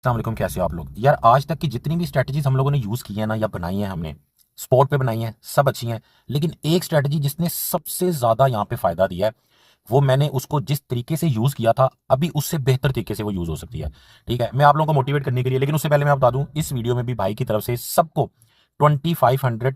अस्सलाम, कैसे हो आप लोग यार। आज तक की जितनी भी स्ट्रैटेजीज हम लोगों ने यूज की है ना या बनाई है, हमने स्पॉट पे बनाई है, सब अच्छी हैं। लेकिन एक स्ट्रैटेजी जिसने सबसे ज्यादा यहाँ पे फायदा दिया है, वो मैंने उसको जिस तरीके से यूज किया था अभी उससे बेहतर तरीके से वो यूज हो सकती है। ठीक है, मैं आप लोगों को मोटिवेट करने के लिए, लेकिन उससे पहले मैं बता दूं, इस वीडियो में भी भाई की तरफ से सबको 2500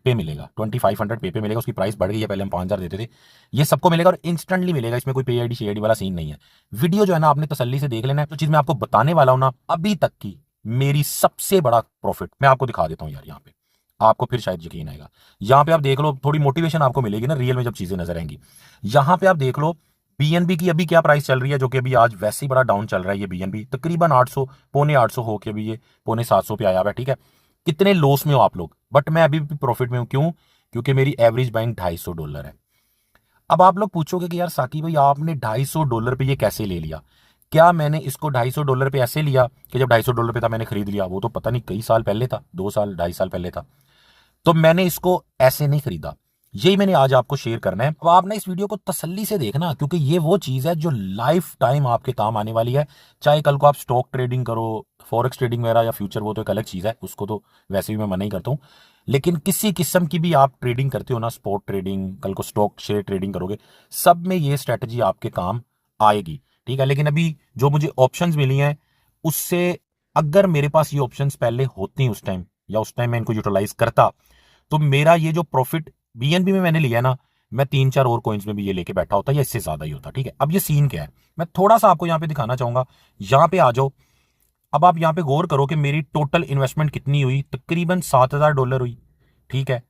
पे मिलेगा। 2500 पे मिलेगा। उसकी प्राइस बढ़ गई है, पहले हम 5000 देते थे। ये सबको मिलेगा और इंस्टेंटली मिलेगा। इसमें कोई पे आईडी शेआईडी वाला सीन नहीं है। वीडियो जो है ना, आपने तसल्ली से देख लेना है। तो चीज मैं आपको बताने वाला हूं ना, अभी तक की मेरी सबसे बड़ा प्रॉफिट मैं आपको दिखा देता हूं यार। यहाँ पे आपको फिर शायद यकीन आएगा। यहाँ पे आप देख लो, थोड़ी मोटिवेशन आपको मिलेगी ना रियल में जब चीजें नजर आएंगी। यहाँ पे आप देख लो बीएनबी की अभी क्या प्राइस चल रही है, जो कि अभी आज वैसे ही बड़ा डाउन चल रहा है। ये बीएनबी तकरीबन 800, पौने 800 हो के अभी ये पौने 700 पे आया हुआ है। ठीक है, कितने लॉस में हो आप लोग, बट मैं अभी भी प्रॉफिट में हूं। क्यों? क्योंकि मेरी एवरेज बाइंग $250 है। अब आप लोग पूछोगे कि यार साकी भाई, आपने $250 पे ये कैसे ले लिया? क्या मैंने इसको $250 पे ऐसे लिया कि जब $250 पे था मैंने खरीद लिया? वो तो पता नहीं कई साल पहले था, 2 साल 2.5 साल पहले था। तो मैंने इसको ऐसे नहीं खरीदा। यही मैंने आज आपको शेयर करना है। अब आप ना इस वीडियो को तसल्ली से देखना, क्योंकि ये वो चीज है जो लाइफ टाइम आपके काम आने वाली है। चाहे कल को आप स्टॉक ट्रेडिंग करो, फॉरेक्स ट्रेडिंग वगैरह या फ्यूचर, वो तो एक अलग चीज है, उसको तो वैसे भी मैं मना ही करता हूं। लेकिन किसी किस्म की भी आप ट्रेडिंग करते हो ना, स्पॉट ट्रेडिंग, कल को स्टॉक शेयर ट्रेडिंग करोगे, सब में ये स्ट्रेटजी आपके काम आएगी। ठीक है, लेकिन अभी जो मुझे ऑप्शंस मिली हैं, उससे अगर मेरे पास ये ऑप्शंस पहले होती उस टाइम, या उस टाइम मैं इनको यूटिलाइज करता, तो मेरा ये जो प्रॉफिट बीएनबी में मैंने लिया ना, मैं 3-4 और कॉइन्स में भी ये लेके बैठा होता या इससे ज्यादा ही होता। ठीक है, अब ये सीन क्या है, मैं थोड़ा सा आपको यहाँ पे दिखाना चाहूंगा। यहाँ पे आ जाओ। अब आप यहाँ पे गौर करो कि मेरी टोटल इन्वेस्टमेंट कितनी हुई, तकरीबन $7000 हुई। ठीक है,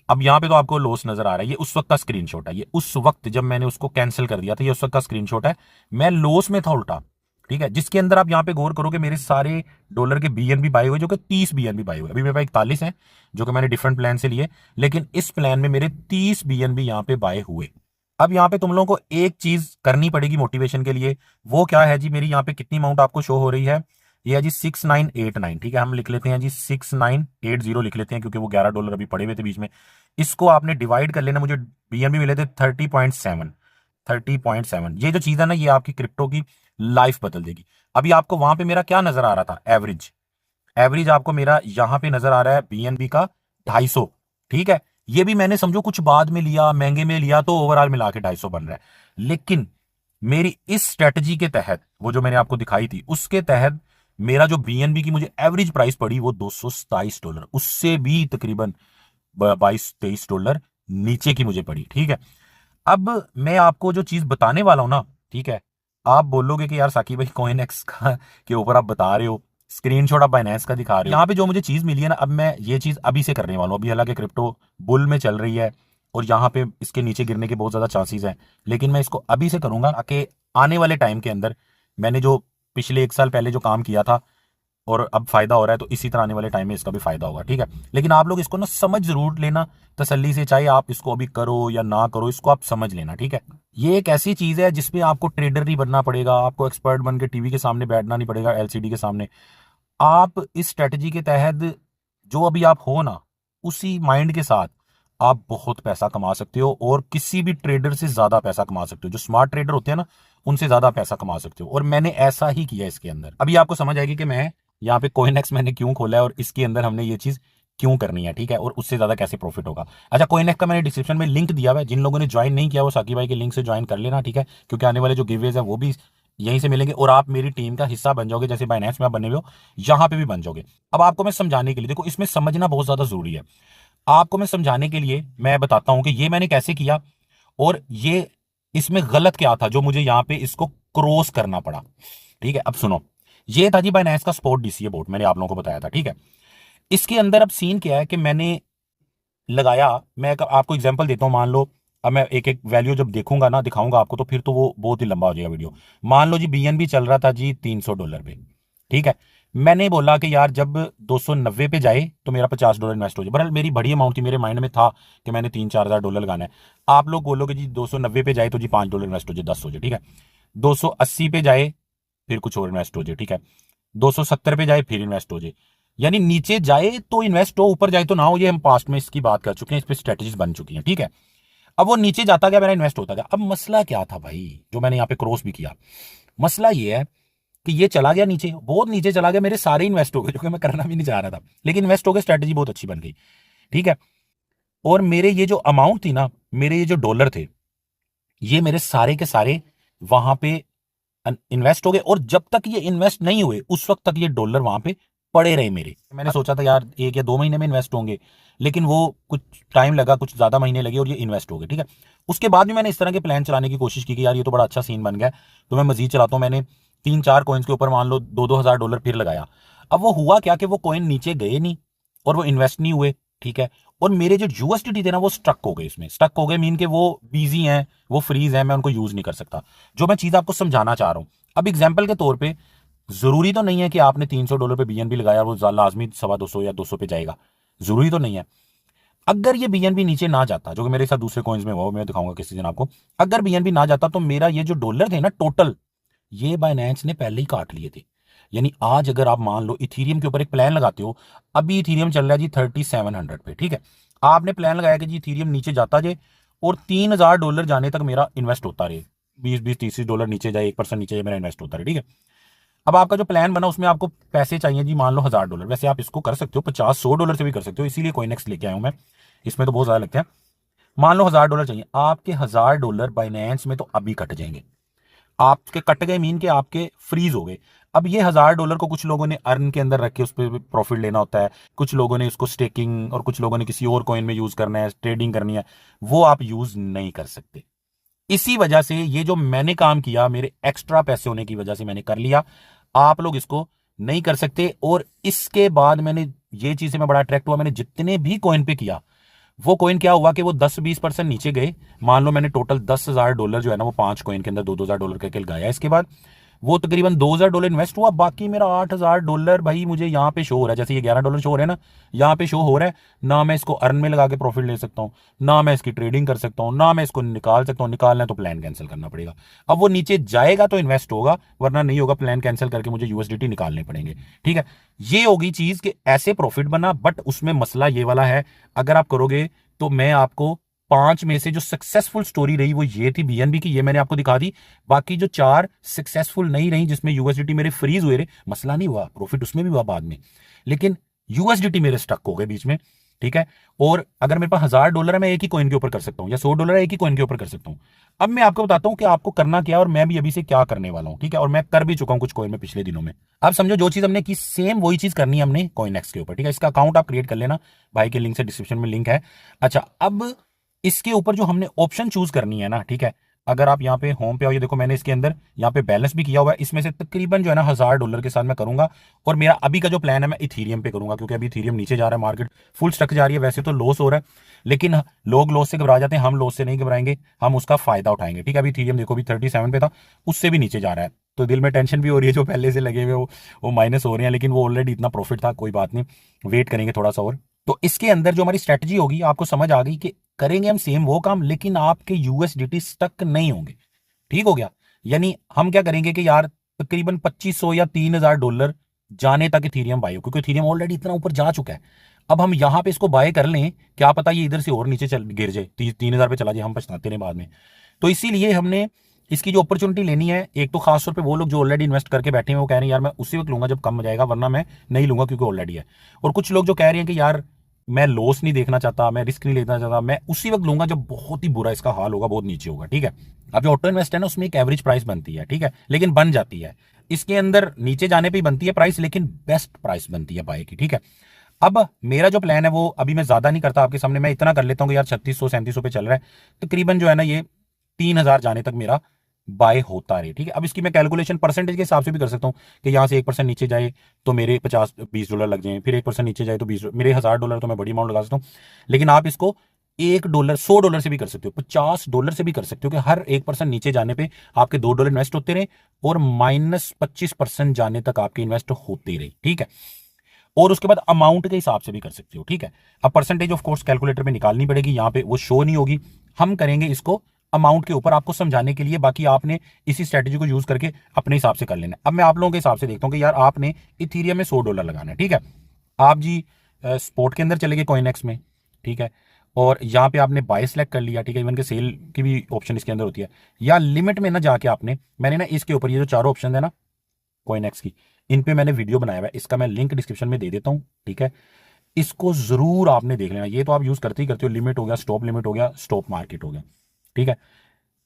अब यहाँ पे तो आपको लॉस नजर आ रहा है। ये उस वक्त का स्क्रीनशॉट है, ये उस वक्त जब मैंने उसको कैंसिल कर दिया था, ये उस वक्त का स्क्रीनशॉट है। मैं लॉस में था उल्टा। ठीक है, जिसके अंदर आप यहाँ पे गौर करो कि मेरे सारे डॉलर के बीएनबी बाय हुए, जो कि 30 बीएनबी बाय हुए। अभी मेरे पास 41 है, जो कि मैंने डिफरेंट प्लान से लिए, लेकिन इस प्लान में मेरे 30 बीएनबी यहाँ पे बाय हुए। अब यहाँ पे तुम लोगों को एक चीज करनी पड़ेगी मोटिवेशन के लिए। वो क्या है जी? मेरी यहाँ पे कितनी अमाउंट आपको शो हो रही है? ये है जी 6989। ठीक है, हम लिख लेते हैं जी 6980 लिख लेते हैं, क्योंकि वो $11 अभी पड़े हुए थे बीच में। इसको आपने डिवाइड कर लेना। मुझे बीएनबी मिले थे 30.7। 30.7 ये जो चीज है ना, ये आपकी क्रिप्टो की लाइफ बदल देगी। अभी आपको वहां पे मेरा क्या नजर आ रहा था? एवरेज। एवरेज आपको मेरा यहां पे नजर आ रहा है बीएनबी का 250। ठीक है, ये भी मैंने समझो कुछ बाद में लिया, महंगे में लिया, तो ओवरऑल मिला के 250 बन रहा है। लेकिन मेरी इस स्ट्रेटजी के तहत, वो जो मैंने आपको दिखाई थी, उसके तहत मेरा जो बीएनबी की मुझे एवरेज प्राइस पड़ी वो $227, उससे भी तकरीबन 22-23 डॉलर नीचे की मुझे पड़ी। ठीक है, अब मैं आपको जो चीज बताने वाला हूं ना, ठीक है, आप बोलोगे कि यार साकी भाई, कॉइन एक्स का के ऊपर आप बता रहे हो, स्क्रीनशॉट आप बाइनेंस का दिखा रहे हो। यहाँ पे जो मुझे चीज मिली है ना, अब मैं ये चीज अभी से करने वाला हूँ। अभी हालांकि क्रिप्टो बुल में चल रही है और यहाँ पे इसके नीचे गिरने के बहुत ज्यादा चांसेस हैं, लेकिन मैं इसको अभी से करूंगा ताकि आने वाले टाइम के अंदर मैंने जो पिछले 1 साल पहले जो काम किया था और अब फायदा हो रहा है, तो इसी तरह आने वाले टाइम में इसका भी फायदा होगा। ठीक है, लेकिन आप लोग इसको ना समझ जरूर लेना तसल्ली से, चाहे आप इसको अभी करो या ना करो, इसको आप समझ लेना। ठीक है, ये एक ऐसी चीज है जिसमें आपको ट्रेडर नहीं बनना पड़ेगा, आपको एक्सपर्ट बन के टीवी के सामने बैठना नहीं पड़ेगा, एलसीडी के सामने। आप इस स्ट्रेटजी के तहत जो अभी आप हो ना, उसी माइंड के साथ आप बहुत पैसा कमा सकते हो, और किसी भी ट्रेडर से ज्यादा पैसा कमा सकते हो। जो स्मार्ट ट्रेडर होते हैं ना, उनसे ज्यादा पैसा कमा सकते हो, और मैंने ऐसा ही किया इसके अंदर। अभी आपको समझ आएगी कि मैं यहाँ पे कोइनेक्स मैंने क्यों खोला है और इसके अंदर हमने ये चीज क्यों करनी है। ठीक है, और उससे ज्यादा कैसे प्रॉफिट होगा। अच्छा, कोइनेक्स का मैंने डिस्क्रिप्शन में लिंक दिया हुआ है, जिन लोगों ने ज्वाइन नहीं किया वो साकी भाई के लिंक से ज्वाइन कर लेना। ठीक है, क्योंकि आने वाले जो गिवेज है वो भी यहीं से मिलेंगे, और आप मेरी टीम का हिस्सा बन जाओगे, जैसे बाइनेंस में आप बने हुए हो, यहां पे भी बन जाओगे। अब आपको मैं समझाने के लिए, देखो इसमें समझना बहुत ज्यादा जरूरी है। आपको मैं समझाने के लिए मैं बताता हूं कि ये मैंने कैसे किया, और ये इसमें गलत क्या था जो मुझे यहां पे इसको क्रॉस करना पड़ा। ठीक है, अब सुनो। ये था जी बाइनेंस का स्पॉट डीसीए बोर्ड, मैंने आप लोगों को बताया था। ठीक है, इसके अंदर अब सीन क्या है कि मैंने लगाया। मैं आपको एग्जांपल देता हूं, मान लो, अब मैं एक एक वैल्यू जब देखूंगा ना, दिखाऊंगा आपको, तो फिर तो वो बहुत ही लंबा हो जाएगा वीडियो। मान लो जी बीएनबी चल रहा था जी $300 पे। ठीक है, मैंने बोला कि यार जब 290 पे जाए तो मेरा $50 इन्वेस्ट हो जाए। बहरहाल मेरी बड़ी अमाउंट थी, मेरे माइंड में था कि मैंने 3-4 हज़ार डॉलर लगाना है। आप लोग बोलोगे जी 290 पे जाए तो जी $5 इन्वेस्ट हो जाए, 10 हो जाए। ठीक है, 280 पे जाए फिर कुछ और इन्वेस्ट हो जाए। ठीक है, 270 पे जाए फिर इन्वेस्ट हो जाए। यानी नीचे जाए तो इन्वेस्ट हो, ऊपर जाए तो ना हो। ये हम पास्ट में इसकी बात कर चुके हैं, इस पर स्ट्रेटेजीज बन चुकी हैं। ठीक है, अब वो नीचे जाता गया, मेरा इन्वेस्ट होता गया। अब मसला क्या था भाई, जो मैंने यहाँ पे क्रॉस भी किया, मसला ये है कि ये चला गया नीचे, बहुत नीचे चला गया, मेरे सारे इन्वेस्ट हो गए जो कि मैं करना भी नहीं चाह रहा था, लेकिन इन्वेस्ट हो गए, स्ट्रैटेजी बहुत अच्छी बन गई। ठीक है। और मेरे ये जो अमाउंट थी ना, मेरे ये जो डॉलर थे, ये मेरे सारे के सारे वहां पे इन्वेस्ट हो गए। और जब तक ये इन्वेस्ट नहीं हुए उस वक्त तक ये डॉलर वहां पे पड़े रहे मेरे। मैंने सोचा था यार 1 या 2 महीने में इन्वेस्ट होंगे, लेकिन वो कुछ टाइम लगा, कुछ ज्यादा महीने लगे और ये इन्वेस्ट हो गए। ठीक है। उसके बाद भी मैंने इस तरह के प्लान चलाने की कोशिश की कि यार ये तो बड़ा अच्छा सीन बन गया, तो मैं मजीद चलाता हूँ। मैंने 3-4 कॉइन्स के ऊपर मान लो 2-2 हज़ार डॉलर फिर लगाया। अब वो हुआ क्या कि वो कॉइन नीचे गए नहीं और वो इन्वेस्ट नहीं हुए। ठीक है। और मेरे जो यूएसडीटी थे ना वो स्टक हो गए, इसमें स्टक हो गए मीन के वो बिजी हैं, वो फ्रीज हैं, मैं उनको यूज नहीं कर सकता। जो मैं चीज आपको समझाना चाह रहा हूं, अब एग्जाम्पल के तौर पे जरूरी तो नहीं है कि आपने $300 पे बीएनबी लगाया वो लाजमी 250 या 200 पे जाएगा, जरूरी तो नहीं है। अगर ये बीएनबी नीचे ना जाता, जो कि मेरे साथ दूसरे कॉइन्स में हुआ, मैं दिखाऊंगा किसी दिन आपको, अगर बीएनबी ना जाता तो मेरा ये जो डॉलर थे ना टोटल, ये बाइनेंस ने पहले ही काट लिए थे। यानी आज अगर आप मान लो इथीरियम के ऊपर एक प्लान लगाते हो, अभी इथीरियम चल रहा है जी 3700 पे। ठीक है। आपने प्लान लगाया कि जी इथीरियम नीचे जाता जाए और $3000 जाने तक मेरा इन्वेस्ट होता रहे, 20-20-30 डॉलर नीचे जाए, 1% नीचे जाए, मेरा इन्वेस्ट होता रहे। ठीक है। अब आपका जो प्लान बना उसमें आपको पैसे चाहिए जी मान लो $1000। वैसे आप इसको कर सकते हो 50-100 डॉलर से भी कर सकते हो, इसीलिए कोइनेक्स लेके आया हूं मैं, इसमें तो बहुत ज्यादा लगते हैं। मान लो $1000 चाहिए, आपके $1000 बाइनेंस में तो अभी कट जाएंगे। आपके कट गए मीन के आपके फ्रीज हो गए। अब ये $1000 को कुछ लोगों ने अर्न के अंदर रख के उस पर प्रॉफिट लेना होता है, कुछ लोगों ने उसको स्टेकिंग और कुछ लोगों ने किसी और कॉइन में यूज करना है, ट्रेडिंग करनी है, वो आप यूज नहीं कर सकते। इसी वजह से ये जो मैंने काम किया, मेरे एक्स्ट्रा पैसे होने की वजह से मैंने कर लिया, आप लोग इसको नहीं कर सकते। और इसके बाद मैंने ये चीज से मैं बड़ा अट्रैक्ट हुआ, मैंने जितने भी कॉइन पे किया, वो कॉइन क्या हुआ कि वो 10-20% नीचे गए। मान लो मैंने टोटल $10,000 जो है ना वो 5 कॉइन के अंदर $2-2 हज़ार करके लगाया। इसके बाद वो तकरीबन $2,000 इन्वेस्ट हुआ, बाकी मेरा $8,000 भाई मुझे यहाँ पे शो हो रहा है, जैसे ये $11 शो हो रहा है ना, यहाँ पे शो हो रहा है ना। मैं इसको अर्न में लगा के प्रॉफिट ले सकता हूँ, ना मैं इसकी ट्रेडिंग कर सकता हूँ, ना मैं इसको निकाल सकता हूँ। निकालना है तो प्लान कैंसिल करना पड़ेगा। अब वो नीचे जाएगा तो इन्वेस्ट होगा, वरना नहीं होगा, प्लान कैंसिल करके मुझे यूएसडीटी निकालने पड़ेंगे। ठीक है। ये होगी चीज कि ऐसे प्रॉफिट बना, बट उसमें मसला ये वाला है, अगर आप करोगे तो मैं आपको 5 में से जो सक्सेसफुल स्टोरी रही वो ये थी बीएनबी की, ये मैंने आपको दिखा दी। बाकी जो 4 सक्सेसफुल नहीं रही, जिसमें यूएसडीटी मेरे फ्रीज हुए रहे, मसला नहीं हुआ, प्रॉफिट उसमें भी हुआ बाद में, लेकिन यूएसडीटी मेरे स्टक हो गए बीच में। ठीक है। और अगर मेरे पास $1000 है, मैं एक ही कॉइन के ऊपर कर सकता हूं, या $100 है, एक ही कॉइन के ऊपर कर सकता हूं। अब मैं आपको बताता हूं कि आपको करना क्या है, और मैं भी अभी से क्या करने वाला हूं। ठीक है। और मैं कर भी चुका हूं कुछ कॉइन में पिछले दिनों में। अब समझो जो चीज हमने की सेम वही चीज करनी है हमने कॉइनेक्स के ऊपर। ठीक है। इसका अकाउंट आप क्रिएट कर लेना, भाई के लिंक से, डिस्क्रिप्शन में लिंक है। अच्छा, अब इसके ऊपर जो हमने ऑप्शन चूज करनी है ना, ठीक है, अगर आप यहाँ पे होम पे आओ, ये देखो मैंने इसके अंदर यहाँ पे बैलेंस भी किया हुआ है, इसमें से तकरीबन जो है ना $1000 के साथ मैं करूंगा। और मेरा अभी का जो प्लान है मैं इथीरियम पे करूंगा, क्योंकि अभी इथीरियम नीचे जा रहा है, मार्केट फुल स्टक जा रही है। वैसे तो लॉस हो रहा है, लेकिन लोग लॉस से घबरा जाते हैं, हम लॉस से नहीं घबराएंगे, हम उसका फायदा उठाएंगे। ठीक है। अभी इथीरियम देखो अभी 37 पे था, उससे भी नीचे जा रहा है, तो दिल में टेंशन भी हो रही है, जो पहले से लगे हुए वो माइनस हो रहे हैं, लेकिन वो ऑलरेडी इतना प्रॉफिट था, कोई बात नहीं, वेट करेंगे थोड़ा सा और। तो इसके अंदर जो हमारी स्ट्रेटजी होगी, आपको समझ आ गई कि करेंगे हम सेम वो काम, लेकिन आपके यूएसडीटी स्टक नहीं होंगे। ठीक हो गया। यानी हम क्या करेंगे कि यार तकरीबन 2500 या $3000 जाने तक इथीरियम बाय हो, क्योंकि इथीरियम ऑलरेडी इतना ऊपर जा चुका है। अब हम यहां पे इसको बाय कर लें, क्या पता ये इधर से और नीचे चल गिर जाए, 3000 पे चला जाए, हम पछताते रहे बाद में। तो इसीलिए हमने इसकी जो अपॉर्चुनिटी लेनी है, एक तो खासतौर पे वो लोग जो ऑलरेडी इन्वेस्ट करके बैठे हैं वो कह रहे हैं यार मैं उसी वक्त लूंगा जब कम हो जाएगा, वरना मैं नहीं लूंगा क्योंकि ऑलरेडी है। और कुछ लोग जो कह रहे हैं कि यार मैं लॉस नहीं देखना चाहता, मैं रिस्क नहीं लेना चाहता, मैं उसी वक्त लूंगा जब बहुत ही बुरा इसका हाल होगा, बहुत नीचे होगा। ठीक है। अब जो ऑटो इन्वेस्ट है ना, उसमें एक एवरेज प्राइस बनती है, ठीक है, लेकिन बन जाती है, इसके अंदर नीचे जाने पे ही बनती है प्राइस, लेकिन बेस्ट प्राइस बनती है बाय की। ठीक है। अब मेरा जो प्लान है वो अभी मैं ज्यादा नहीं करता आपके सामने, मैं इतना कर लेता हूँ कि यार 3600-3700 पे चल रहा है, तकरीबन जो है ना ये 3000 जाने तक मेरा बाय होता रहे। ठीक है। अब इसकी मैं कैलकुलेशन परसेंटेज के हिसाब से भी कर सकता हूँ कि यहाँ से 1% नीचे जाए तो मेरे 50-20 डॉलर लग जाए, फिर 1% नीचे जाए तो 20, मेरे $1000 तो मैं बड़ी अमाउंट लगा सकता हूँ। लेकिन आप इसको $1, $100 से भी कर सकते हो, $50 से भी कर सकते हो, कि हर 1% नीचे जाने पे आपके $2 इन्वेस्ट होते रहे और -25% जाने तक आपके इन्वेस्ट होते रहे। ठीक है। और उसके बाद अमाउंट के हिसाब से भी कर सकते हो। ठीक है। अब परसेंटेज ऑफ कोर्स कैलकुलेटर में निकालनी पड़ेगी, यहाँ पे वो शो नहीं होगी, हम करेंगे इसको अमाउंट के ऊपर आपको समझाने के लिए। बाकी आपने इसी स्ट्रेटेजी को यूज करके अपने हिसाब से कर लेना। अब मैं आप लोगों के हिसाब से देखता हूं कि यार आपने इथीरियम में $100 लगाना है। ठीक है। आप जी स्पोर्ट के अंदर चले गए कॉइनेक्स में, ठीक है, और यहाँ पे आपने बाय सेलेक्ट कर लिया। ठीक है। इवन के सेल की भी ऑप्शन इसके अंदर होती है, या लिमिट में ना जाके आपने, मैंने ना इसके ऊपर ये जो चारों ऑप्शन है ना, कॉइन एक्स की, इन पे मैंने वीडियो बनाया हुआ है, इसका मैं लिंक डिस्क्रिप्शन में दे देता हूँ, ठीक है। इसको जरूर आपने देख लेना। ये तो आप यूज करते ही करते हो, लिमिट हो गया, स्टॉप लिमिट हो गया, स्टॉप मार्केट हो गया, ठीक है।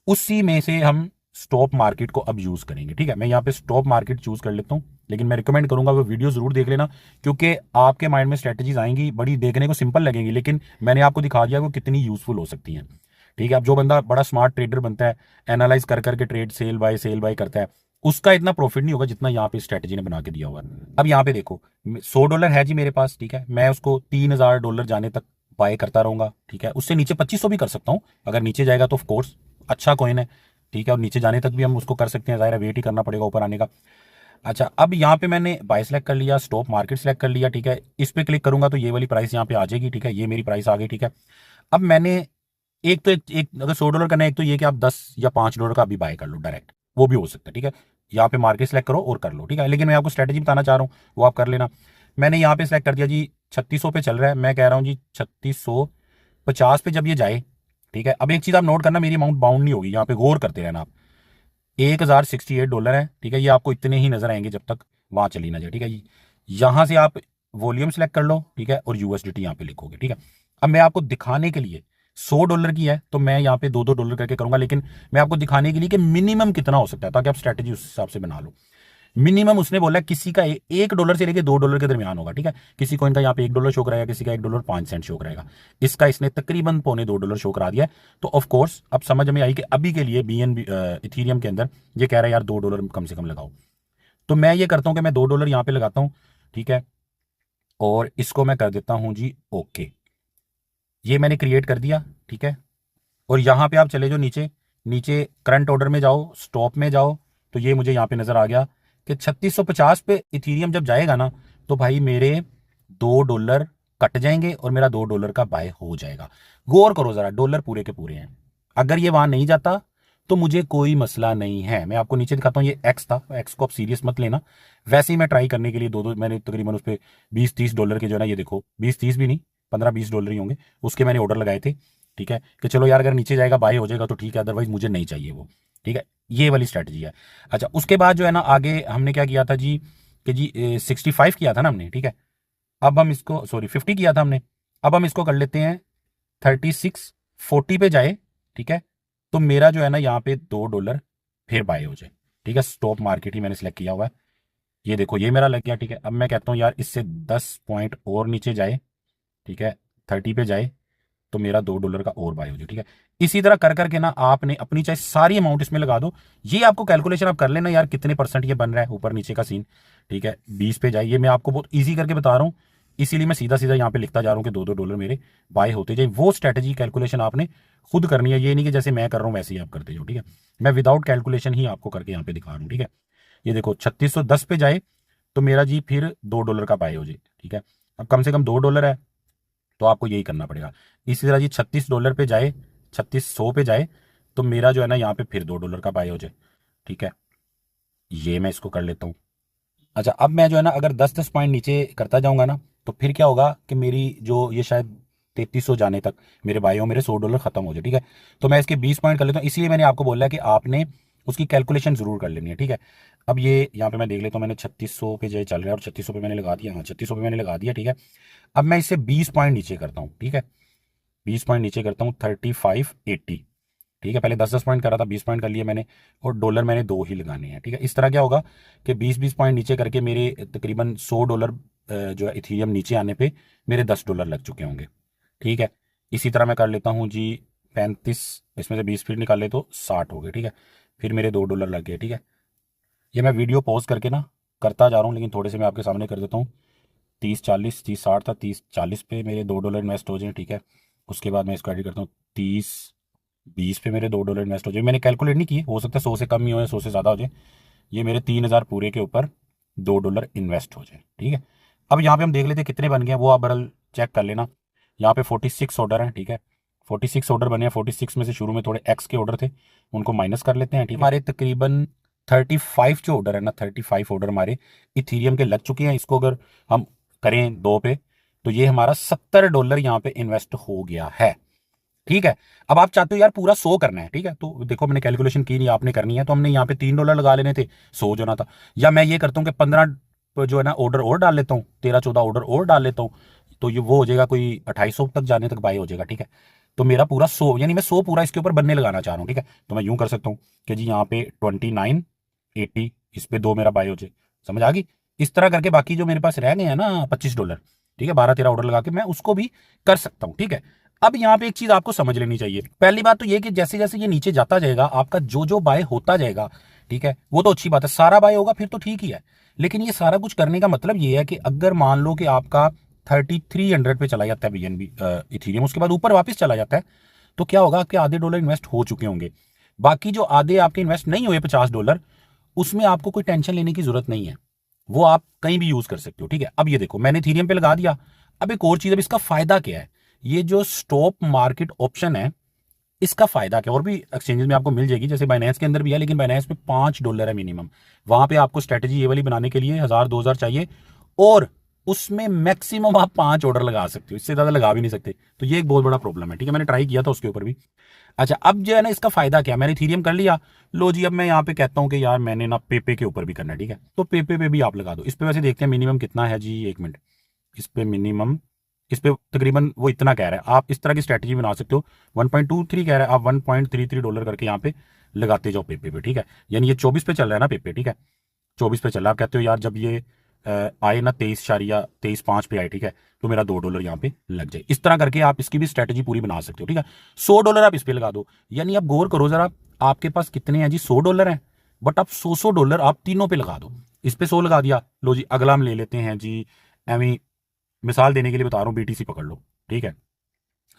उसी में से हम स्टॉप मार्केट को अब यूज करेंगे, ठीक है। मैं यहाँ पे स्टॉप मार्केट चूज कर लेता हूँ, लेकिन मैं रिकमेंड करूंगा वो वीडियो जरूर देख लेना, क्योंकि आपके माइंड में स्ट्रेटेजीज आएंगी, बड़ी देखने को सिंपल लगेंगी, लेकिन मैंने आपको दिखा दिया वो कितनी यूजफुल हो सकती हैं, ठीक है। अब जो बंदा बड़ा स्मार्ट ट्रेडर बनता है, एनालाइज कर करके ट्रेड सेल बाय करता है, उसका इतना प्रॉफिट नहीं होगा जितना यहाँ पे स्ट्रेटेजी ने बना के दिया हुआ है। अब यहाँ पे देखो, $100 है जी मेरे पास, ठीक है। मैं उसको $3000 जाने तक बाय करता रहूंगा, ठीक है। उससे नीचे 2500 भी कर सकता हूँ, अगर नीचे जाएगा तो ऑफकोर्स अच्छा कॉइन है, ठीक है। और नीचे जाने तक भी हम उसको कर सकते हैं, ज़ाहिर वेट ही करना पड़ेगा ऊपर आने का। अच्छा, अब यहाँ पे मैंने बाय सेलेक्ट कर लिया, स्टॉप मार्केट सेलेक्ट कर लिया, ठीक है। इस पे क्लिक करूंगा तो ये वाली प्राइस यहाँ पे आ जाएगी, ठीक है। ये मेरी प्राइस आ गई, ठीक है। अब मैंने एक तो एक अगर $100 करना है, एक तो ये कि आप 10 या $5 का अभी बाय कर लो डायरेक्ट, वो भी हो सकता है, ठीक है। यहाँ पे मार्केट सेलेक्ट करो और कर लो, ठीक है। लेकिन मैं आपको स्ट्रेटेजी बताना चाह रहा हूँ, वो आप कर लेना। मैंने यहाँ पे सेलेक्ट कर दिया जी, 3600 पे चल रहा है, मैं कह रहा हूँ जी 3650 पे जब ये जाए, ठीक है। अब एक चीज आप नोट करना, मेरी अमाउंट बाउंड नहीं होगी, यहाँ पे गौर करते रहना आप। $1068 है, ठीक है। ये आपको इतने ही नजर आएंगे जब तक वहां चली ना जाए, ठीक है जी। यहां से आप वॉल्यूम सेलेक्ट कर लो, ठीक है, और यूएसडीटी यहाँ पे लिखोगे, ठीक है। अब मैं आपको दिखाने के लिए, $100 की है तो मैं यहाँ पे $2 करके करूंगा, लेकिन मैं आपको दिखाने के लिए कि मिनिमम कितना हो सकता है, ताकि आप स्ट्रेटेजी उस हिसाब से बना लो। मिनिमम उसने बोला किसी का $1 से लेके $2 के दरमियान होगा, ठीक है। किसी कॉइन का यहाँ पे $1 शो कराएगा, किसी का $1.05 शो कराएगा। इसका इसने तकरीबन $1.25 शो करा दिया है। तो ऑफ कोर्स अब समझ में आई कि अभी के लिए BNB इथीरियम के अंदर ये कह रहा है यार $2 कम से कम लगाओ। तो मैं ये करता हूं कि मैं $2 यहाँ पे लगाता हूँ, ठीक है। और इसको मैं कर देता हूं जी ओके, ये मैंने क्रिएट कर दिया, ठीक है। और यहाँ पे आप चले जाओ नीचे, नीचे करंट ऑर्डर में जाओ, स्टॉप में जाओ, तो ये मुझे यहाँ पे नजर आ गया कि 3650 पे इथीरियम जब जाएगा ना, तो भाई मेरे $2 कट जाएंगे और मेरा $2 का बाय हो जाएगा। गौर करो जरा, डॉलर पूरे के पूरे हैं। अगर ये वहां नहीं जाता तो मुझे कोई मसला नहीं है। मैं आपको नीचे दिखाता हूँ, ये एक्स था, एक्स को आप सीरियस मत लेना। वैसे ही मैं ट्राई करने के लिए दो दो मैंने तकरीबन उस पर $20-30 के जो है ना, ये देखो 20-30 भी नहीं, $15-20 ही होंगे, उसके मैंने ऑर्डर लगाए थे, ठीक है। कि चलो यार अगर नीचे जाएगा बाय हो जाएगा तो ठीक है, अदरवाइज मुझे नहीं चाहिए वो, ठीक है। ये वाली स्ट्रैटेजी है। अच्छा, उसके बाद जो है ना आगे हमने क्या किया था जी, कि जी 65 किया था ना हमने, ठीक है। अब हम इसको, सॉरी 50 किया था हमने, अब हम इसको कर लेते हैं 3640 पे जाए, ठीक है। तो मेरा जो है ना यहाँ पे $2 फिर बाय हो जाए, ठीक है। स्टॉप मार्केट ही मैंने सेलेक्ट किया हुआ है, ये देखो ये मेरा लग गया, ठीक है। अब मैं कहता हूँ यार इससे 10 पॉइंट और नीचे जाए, ठीक है, 30 पे जाए, तो मेरा $2 का और बाय हो जाए, ठीक है। इसी तरह कर करके ना आपने अपनी चाहे सारी अमाउंट इसमें लगा दो। ये आपको कैलकुलेशन आप कर लेना यार कितने परसेंट ये बन रहा है ऊपर नीचे का सीन, ठीक है। 20 पे जाइए, मैं आपको बहुत ईजी करके बता रहा हूँ, इसीलिए मैं सीधा सीधा यहाँ पे लिखता जा रहा हूँ कि $2 मेरे बाय होते जाए। वो स्ट्रेटेजी कैलकुलेशन आपने खुद करनी है, ये नहीं कि जैसे मैं कर रहा हूँ वैसे ही आप करते जाओ, ठीक है। मैं विदाउट कैलकुलेशन ही आपको करके यहाँ पे दिखा रहा हूँ, ठीक है। ये देखो 3610 पे जाए तो मेरा जी फिर $2 का बाय हो जाए, ठीक है। अब कम से कम $2 है, तो आपको यही करना पड़ेगा। इसी तरह जी $36 पे जाए, 3600 पे जाए, तो मेरा जो है ना यहाँ पे फिर $2 का बाय हो जाए, ठीक है। ये मैं इसको कर लेता हूँ। अच्छा, अब मैं जो है ना अगर 10-10 पॉइंट नीचे करता जाऊंगा ना, तो फिर क्या होगा कि मेरी जो ये शायद 3300 जाने तक मेरे भाई हो, मेरे $100 खत्म हो जाए, ठीक है। तो मैं इसके 20 पॉइंट कर लेता हूँ, इसलिए मैंने आपको बोला है कि आपने उसकी कैलकुलेशन जरूर कर लेनी है, ठीक है। अब ये यहाँ पे मैं देख लेता हूँ, मैंने 3600 पे जो चल रहा है और 3600 पे मैंने लगा दिया, हाँ 3600 पे मैंने लगा दिया, ठीक है। अब मैं इससे 20 पॉइंट नीचे करता हूँ, ठीक है। 20 पॉइंट नीचे करता हूँ, 3580, ठीक है। पहले 10-10 पॉइंट कर रहा था, 20 पॉइंट कर लिए मैंने, और डॉलर मैंने दो ही लगाने हैं, ठीक है। इस तरह क्या होगा कि 20-20 पॉइंट नीचे करके मेरे तकरीबन $100 जो है इथीरियम नीचे आने पे मेरे $10 लग चुके होंगे, ठीक है। इसी तरह मैं कर लेता हूँ जी 35, इसमें से 20 फिर निकाले तो 60 हो गए, ठीक है। फिर मेरे $2 लग गए, ठीक है। ये मैं वीडियो पॉज करके ना करता जा रहा हूँ, लेकिन थोड़े से मैं आपके सामने कर देता हूँ। 30-40, 30-60 था, 30-40 पे मेरे $2 इन्वेस्ट हो जाए, ठीक है। उसके बाद मैं इसको एडिट करता हूँ, 30-20 पे मेरे $2 इन्वेस्ट हो जाए। मैंने कैलकुलेट नहीं किए, हो सकता है 100 से कम ही हो या 100 से ज़्यादा हो जाए। ये मेरे 3000 पूरे के ऊपर $2 इन्वेस्ट हो जाए, ठीक है। अब यहाँ पे हम देख लेते हैं कितने बन गए, वो आप बरल चेक कर लेना। यहाँ पे 46 ऑर्डर हैं, ठीक है। 46 ऑर्डर बने हैं, 46 में से शुरू में थोड़े एक्स के ऑर्डर थे, उनको माइनस कर लेते हैं, ठीक है। हमारे तकरीबन 35 जो ऑर्डर है ना, 35 ऑर्डर हमारे इथीरियम के लग चुके हैं। इसको अगर हम करें 2 पे, तो ये हमारा $70 यहाँ पे इन्वेस्ट हो गया है। ठीक है। अब आप चाहते हो यार पूरा 100 करना है, ठीक है, तो देखो मैंने कैलकुलेशन की नहीं, आपने करनी है, तो हमने यहाँ पे $3 लगा लेने थे, 100 जो ना था। या मैं ये करता हूँ कि 15 जो है ना ऑर्डर और डाल लेता हूँ, 13-14 ऑर्डर और डाल लेता हूँ, तो ये वो हो जाएगा कोई 2800 तक जाने तक बाय हो जाएगा, ठीक है। तो मेरा पूरा 100, यानी मैं 100 पूरा इसके ऊपर बनने लगाना चाह रहा हूँ, ठीक है। तो मैं यूं कर सकता हूँ कि जी यहाँ पे 2980, इस पे 2 मेरा बाय हो जाए, समझ आ गई। इस तरह करके बाकी जो मेरे पास रह गए हैं ना $25, ठीक है, 12-13 ऑर्डर लगा के मैं उसको भी कर सकता हूँ, ठीक है। अब यहाँ पे एक चीज आपको समझ लेनी चाहिए, पहली बात तो ये कि जैसे जैसे ये नीचे जाता जाएगा आपका जो जो बाय होता जाएगा, ठीक है, वो तो अच्छी बात है, सारा बाय होगा फिर तो ठीक ही है। लेकिन ये सारा कुछ करने का मतलब ये है कि अगर मान लो कि आपका 3300 पे चला जाता है बीएनबी इथीरियम, उसके बाद ऊपर वापस चला जाता है, तो क्या होगा, आपके आधे डॉलर इन्वेस्ट हो चुके होंगे। बाकी जो आधे आपके इन्वेस्ट नहीं हुए $50, उसमें आपको कोई टेंशन लेने की जरूरत नहीं है, वो आप कहीं भी यूज कर सकते हो, ठीक है। अब ये देखो मैंने इथीरियम पे लगा दिया। अब एक और चीज, अब इसका फायदा क्या है, ये जो स्टॉप मार्केट ऑप्शन है, इसका फायदा क्या, और भी एक्सचेंजेस में आपको मिल जाएगी, जैसे बाइनेंस के अंदर भी है, लेकिन बाइनेंस में $5 है मिनिमम। वहां पे आपको स्ट्रेटेजी ये वाली बनाने के लिए 1000-2000 चाहिए, और उसमें मैक्सिमम आप 5 ऑर्डर लगा सकते हो, इससे ज्यादा लगा भी नहीं सकते। तो ये एक बहुत बड़ा प्रॉब्लम है, ठीक है, मैंने ट्राई किया था उसके ऊपर भी। अच्छा, अब जो है ना इसका फायदा क्या, मैंने इथीरियम कर लिया, लो जी, अब मैं यहाँ पे कहता हूँ कि यार मैंने ना पेपे के ऊपर भी करना है, ठीक है, तो पेपे पे भी आप लगा दो। इस पे वैसे देखते हैं मिनिमम कितना है जी, 1 मिनट। इस पे मिनिमम, इस पे तकरीबन वो इतना कह रहा है, आप इस तरह की स्ट्रैटेजी बना सकते हो। 1.23 कह रहा है, आप $1.33 करके यहाँ पे लगाते जाओ पेपे पे, ठीक है। यानी ये 24 पे चल रहा है ना पेपे, ठीक है, 24 पे चल रहा है। आप कहते हो यार जब ये आए ना 23.4 या 23.5 पे आए, ठीक है, तो मेरा $2 यहाँ पे लग जाए। इस तरह करके आप इसकी भी स्ट्रेटेजी पूरी बना सकते हो, ठीक है। $100 आप इस पे लगा दो, यानी आप गौर करो जरा, आपके पास कितने हैं जी, $100 हैं, बट आप $100 आप तीनों पे लगा दो। इस पे 100 लगा दिया, लो जी अगला हम ले लेते हैं जी, एवी मिसाल देने के लिए बता रहा हूँ, बीटीसी पकड़ लो, ठीक है,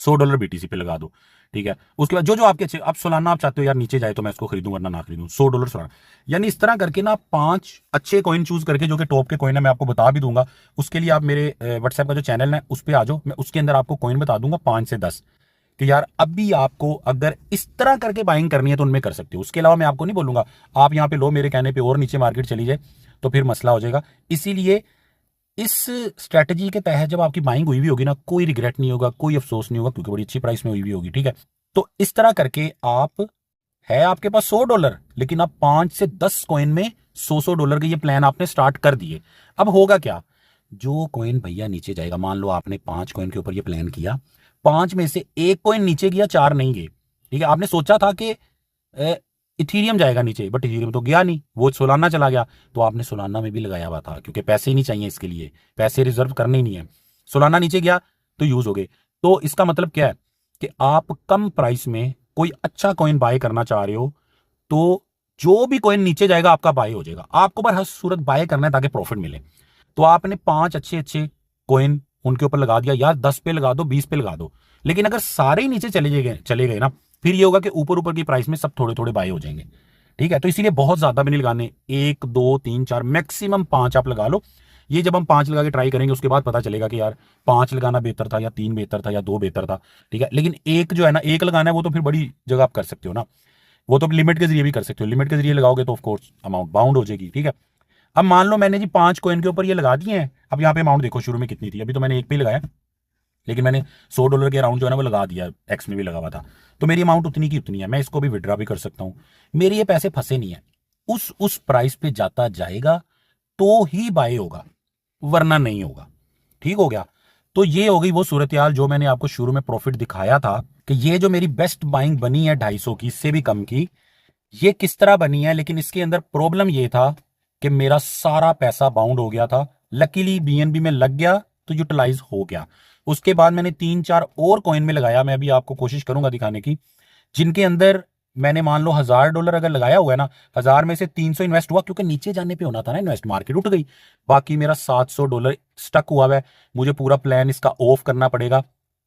$100 बीटीसी पे लगा दो, ठीक है। उसके बाद जो जो आपके अच्छे, अब सोलाना आप चाहते हो यार नीचे जाए तो मैं इसको खरीदूं वरना ना खरीदूं, $100 सोलाना। यानी इस तरह करके ना 5 अच्छे कॉइन चूज करके, जो कि टॉप के कॉइन है, मैं आपको बता भी दूंगा। उसके लिए आप मेरे व्हाट्सएप का जो चैनल है उस पर आ जाओ, मैं उसके अंदर आपको कॉइन बता दूंगा 5 से 10, कि यार अभी आपको अगर इस तरह करके बाइंग करनी है तो उनमें कर सकते हो। उसके अलावा मैं आपको नहीं बोलूंगा आप यहाँ पे लो मेरे कहने पे और नीचे मार्केट चली जाए, तो फिर मसला हो जाएगा। इसीलिए इस स्ट्रैटेजी के तहत जब आपकी बाइंग हुई भी होगी ना, कोई रिग्रेट नहीं होगा, कोई अफसोस नहीं होगा, क्योंकि बड़ी अच्छी प्राइस में हुई भी होगी, ठीक है। तो इस तरह करके आप, है आपके पास $100, लेकिन आप 5 से 10 कॉइन में $100 के ये प्लान आपने स्टार्ट कर दिए। अब होगा क्या, जो कॉइन भैया नीचे जाएगा, मान लो आपने 5 कॉइन के ऊपर ये प्लान किया, 5 में से एक कॉइन नीचे गया, 4 नहीं गए, ठीक है। आपने सोचा था कि इथीरियम जाएगा नीचे, बट इथीरियम तो गया नहीं, वो सोलाना चला गया, तो आपने सोलाना में भी लगाया हुआ था, क्योंकि पैसे ही नहीं चाहिए इसके लिए, पैसे रिजर्व करने ही नहीं है। सोलाना नीचे गया तो यूज हो गए। तो इसका मतलब क्या है कि आप कम प्राइस में कोई अच्छा कॉइन बाय करना चाह रहे हो, तो जो भी कॉइन नीचे जाएगा आपका बाय हो जाएगा, आपको बस हर सूरत बाय करना है ताकि प्रॉफिट मिले। तो आपने 5 अच्छे अच्छे कॉइन उनके ऊपर लगा दिया, यार 10 पे लगा दो, 20 पे लगा दो, लेकिन अगर सारे ही नीचे चले गए ना, फिर ये होगा कि ऊपर ऊपर की प्राइस में सब थोड़े थोड़े बाय हो जाएंगे, ठीक है। तो इसीलिए बहुत ज्यादा भी नहीं लगाने, 1 2 3 4 मैक्सिमम 5 आप लगा लो। ये जब हम 5 लगा के ट्राई करेंगे उसके बाद पता चलेगा कि यार 5 लगाना बेहतर था या 3 बेहतर था या 2 बेहतर था, ठीक है। लेकिन एक जो है ना, एक लगाना है, वो तो फिर बड़ी जगह आप कर सकते हो ना, वो तो लिमिट के जरिए भी कर सकते हो, लिमिट के जरिए लगाओगे तो ऑफकोर्स अमाउंट बाउंड हो जाएगी, ठीक है। अब मान लो मैंने जी 5 कॉइन के ऊपर ये लगा दिए हैं, अब यहाँ पे अमाउंट देखो शुरू में कितनी थी, अभी तो मैंने एक पे ही लगाया, लेकिन मैंने $100 के अराउंड जो है ना वो लगा दिया, एक्स में भी लगा हुआ था, तो मेरी अमाउंट उतनी की उतनी है, मैं इसको भी विड्रॉ भी कर सकता हूँ। मेरे ये पैसे फंसे नहीं है, उस प्राइस पे जाता जाएगा तो ही बाय होगा, वरना नहीं होगा, ठीक हो गया। तो ये हो गई वो सूरत हाल जो मैंने आपको शुरू में प्रॉफिट दिखाया था, कि ये जो मेरी बेस्ट बाइंग बनी है 250 की, इससे भी कम की, ये किस तरह बनी है। लेकिन इसके अंदर प्रॉब्लम ये था कि मेरा सारा पैसा बाउंड हो गया था, लकीली बीएनबी में लग गया तो यूटिलाइज हो गया। उसके बाद मैंने 3-4 और कॉइन में लगाया, मैं भी आपको कोशिश करूंगा दिखाने की, जिनके अंदर मैंने मान लो $1000 अगर लगाया हुआ है ना, 1000 में से 300 इन्वेस्ट हुआ, क्योंकि नीचे जाने पे होना था ना इन्वेस्ट, मार्केट उठ गई, बाकी मेरा $700 स्टक हुआ है। मुझे पूरा प्लान इसका ऑफ करना पड़ेगा,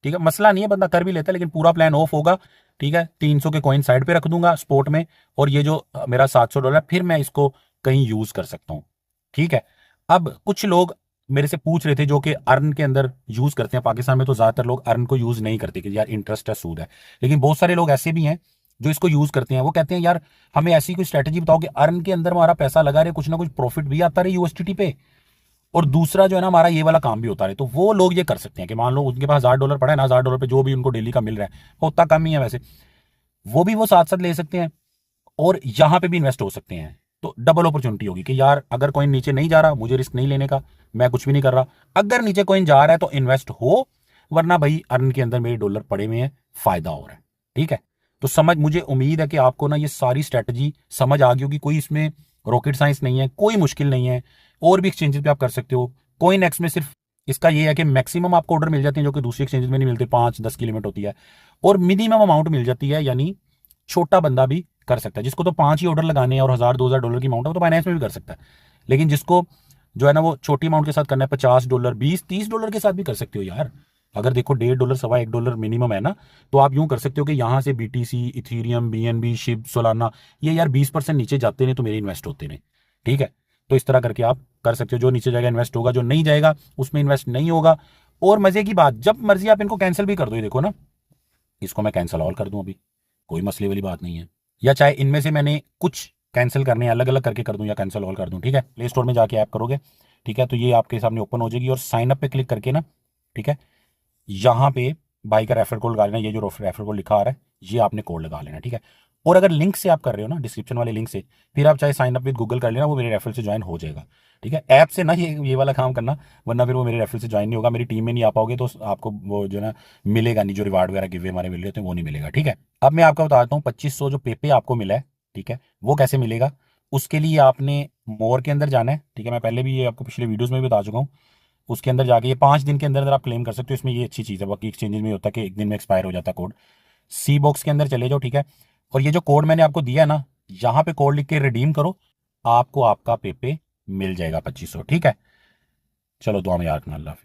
ठीक है, मसला नहीं है, बंदा कर भी लेता है, लेकिन पूरा प्लान ऑफ होगा, ठीक है। 300 के कॉइन साइड पे रख दूंगा स्पोर्ट में, और ये जो मेरा $700 फिर मैं इसको कहीं यूज कर सकता हूँ, ठीक है। अब कुछ लोग मेरे से पूछ रहे थे जो कि अर्न के अंदर यूज करते हैं, पाकिस्तान में तो ज्यादातर लोग अर्न को यूज नहीं करते कि यार इंटरेस्ट है, सूद है, लेकिन बहुत सारे लोग ऐसे भी हैं जो इसको यूज करते हैं। वो कहते हैं यार हमें ऐसी कोई स्ट्रेटेजी बताओ कि अर्न के अंदर हमारा पैसा लगा रहे, कुछ ना कुछ प्रॉफिट भी आता रहे यूएसटीटी पे, और दूसरा जो है ना हमारा ये वाला काम भी होता रहे, तो वो लोग ये कर सकते हैं कि मान लो उनके पास $1000 पड़ा है ना, $1000 पे जो भी उनको डेली का मिल रहा है उतना कम ही है वैसे, वो भी वो साथ साथ ले सकते हैं और यहाँ पे भी इन्वेस्ट हो सकते हैं। तो डबल अपॉर्चुनिटी होगी कि यार अगर कोइन नीचे नहीं जा रहा, मुझे रिस्क नहीं लेने का, मैं कुछ भी नहीं कर रहा, अगर नीचे कोइन जा रहा है तो इन्वेस्ट हो, वरना भाई अर्न के अंदर मेरे डॉलर पड़े हुए हैं, फायदा हो रहा है। ठीक है, तो समझ, मुझे उम्मीद है कि आपको ना ये सारी स्ट्रेटजी समझ आ गई होगी, कोई इसमें रॉकेट साइंस नहीं है, कोई मुश्किल नहीं है। और भी एक्सचेंजेस पे आप कर सकते हो। कोइन एक्स में सिर्फ इसका ये है कि मैक्सिमम आपको ऑर्डर मिल जाते हैं जो कि दूसरी एक्सचेंजेस में नहीं मिलते, 5-10 की लिमिट होती है, और मिनिमम अमाउंट मिल जाती है, यानी छोटा बंदा भी कर सकता है। जिसको तो 5 ही ऑर्डर लगाने हैं और $1000-2000 की अमाउंट है, वो तो फाइनेंस में भी कर सकता है। लेकिन जिसको जो है ना वो छोटी अमाउंट के साथ करना है, $50, $20, $30 के साथ भी कर सकते हो यार। अगर देखो $1.5 $1.25 मिनिमम है ना, तो आप यूं कर सकते हो कि यहां से BTC, Ethereum, BNB, ship, Solana, ये यार 20% नीचे जाते नहीं तो मेरे इन्वेस्ट होते नहीं। ठीक है, तो इस तरह करके आप कर सकते हो। जो नीचे जाएगा इन्वेस्ट होगा, जो नहीं जाएगा उसमें इन्वेस्ट नहीं होगा। और मजे की बात, जब मर्जी आप इनको कैंसिल भी कर दो। ये देखो ना, इसको मैं कैंसिल ऑल कर दूं अभी, कोई मसले वाली बात नहीं है। या चाहे इनमें से मैंने कुछ कैंसिल करने अलग अलग करके कर दूं या कैंसिल ऑल कर दूं। ठीक है, प्ले स्टोर में जाके ऐप करोगे, ठीक है, तो ये आपके सामने ओपन हो जाएगी और साइन अप पे क्लिक करके ना, ठीक है, यहाँ पे बाई का रेफर कोड लगा लेना। ये जो रेफर कोड लिखा आ रहा है ये आपने कोड लगा लेना। ठीक है, और अगर लिंक से आप कर रहे हो ना, डिस्क्रिप्शन वाले लिंक से, फिर आप चाहे साइन अप विद गूगल कर लेना, वो मेरे रेफर से ज्वाइन हो जाएगा। ठीक है, ऐप से ना ये वाला काम करना, वरना फिर वो मेरे रेफर से ज्वाइन नहीं होगा, मेरी टीम में नहीं आ पाओगे, तो आपको वो जो ना मिलेगा नहीं, जो रिवार्ड वगैरह गिवे हमारे मिल रहे थे वो नहीं मिलेगा। ठीक है, अब मैं आपको बताता हूँ 2500 जो पे आपको मिला है, ठीक है, वो कैसे मिलेगा। उसके लिए आपने मोर के अंदर जाना है। ठीक है, मैं पहले भी ये आपको पिछले वीडियोस में भी बता चुका हूँ। उसके अंदर जाके ये 5 दिन के अंदर अंदर आप क्लेम कर सकते हो। इसमें ये अच्छी चीज़ है, बाकी एक्सचेंजेस में होता है कि एक दिन में एक्सपायर हो जाता है कोड। सी बॉक्स के अंदर चले जाओ, ठीक है, और ये जो कोड मैंने आपको दिया है ना, यहाँ पे कोड लिख के रिडीम करो, आपको आपका पे मिल जाएगा 2500। ठीक है, चलो दुआ में याद रखना, अल्लाह हाफिज़।